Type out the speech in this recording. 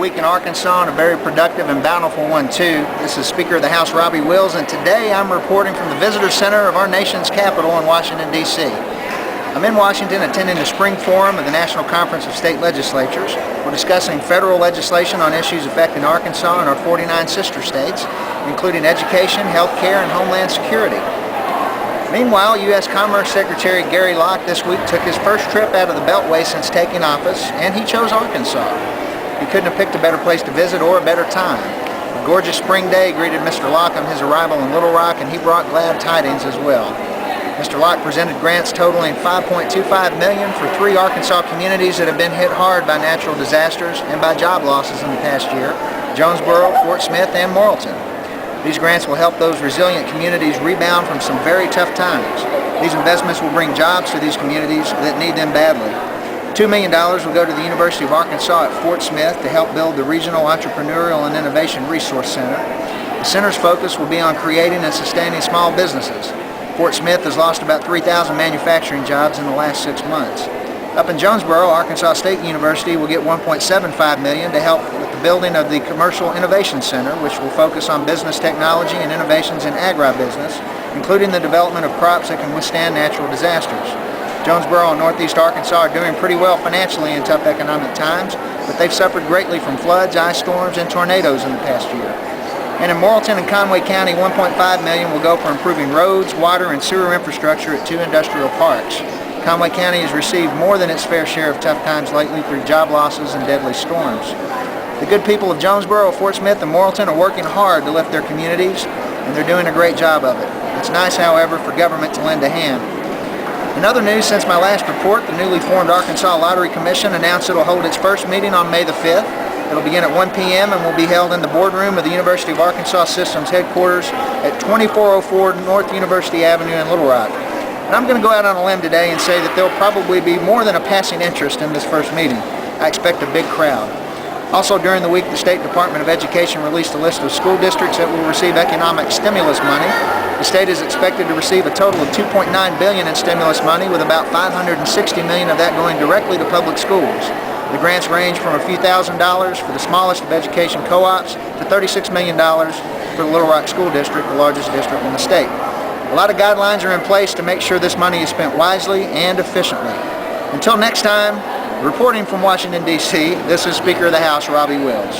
week in Arkansas, and a very productive and bountiful one too. This is Speaker of the House Robbie Wills, and today I'm reporting from the Visitor Center of our nation's capital in Washington, D.C. I'm in Washington attending the Spring Forum of the National Conference of State Legislatures. We're discussing federal legislation on issues affecting Arkansas and our 49 sister states, including education, health care, and homeland security. Meanwhile, U.S. Commerce Secretary Gary Locke this week took his first trip out of the Beltway since taking office, and he chose Arkansas. He couldn't have picked a better place to visit or a better time. A gorgeous spring day greeted Mr. Locke on his arrival in Little Rock, and he brought glad tidings as well. Mr. Locke presented grants totaling $5.25 million for 3 Arkansas communities that have been hit hard by natural disasters and by job losses in the past year: Jonesboro, Fort Smith, and Morrilton. These grants will help those resilient communities rebound from some very tough times. These investments will bring jobs to these communities that need them badly. $2 million will go to the University of Arkansas at Fort Smith to help build the Regional Entrepreneurial and Innovation Resource Center. The center's focus will be on creating and sustaining small businesses. Fort Smith has lost about 3,000 manufacturing jobs in the last 6 months. Up in Jonesboro, Arkansas State University will get $1.75 million to help with the building of the Commercial Innovation Center, which will focus on business technology and innovations in agribusiness, including the development of crops that can withstand natural disasters. Jonesboro and Northeast Arkansas are doing pretty well financially in tough economic times, but they've suffered greatly from floods, ice storms, and tornadoes in the past year. And in Morrilton and Conway County, $1.5 million will go for improving roads, water, and sewer infrastructure at 2 industrial parks. Conway County has received more than its fair share of tough times lately through job losses and deadly storms. The good people of Jonesboro, Fort Smith, and Morrilton are working hard to lift their communities, and they're doing a great job of it. It's nice, however, for government to lend a hand. In other news, since my last report, the newly formed Arkansas Lottery Commission announced it will hold its first meeting on May the 5th. It'll begin at 1 p.m. and will be held in the boardroom of the University of Arkansas Systems headquarters at 2404 North University Avenue in Little Rock. And I'm going to go out on a limb today and say that there'll probably be more than a passing interest in this first meeting. I expect a big crowd. Also, during the week, the State Department of Education released a list of school districts that will receive economic stimulus money. The state is expected to receive a total of $2.9 billion in stimulus money, with about $560 million of that going directly to public schools. The grants range from a few $1,000s for the smallest of education co-ops to $36 million for the Little Rock School District, the largest district in the state. A lot of guidelines are in place to make sure this money is spent wisely and efficiently. Until next time, reporting from Washington, D.C., this is Speaker of the House Robbie Wills.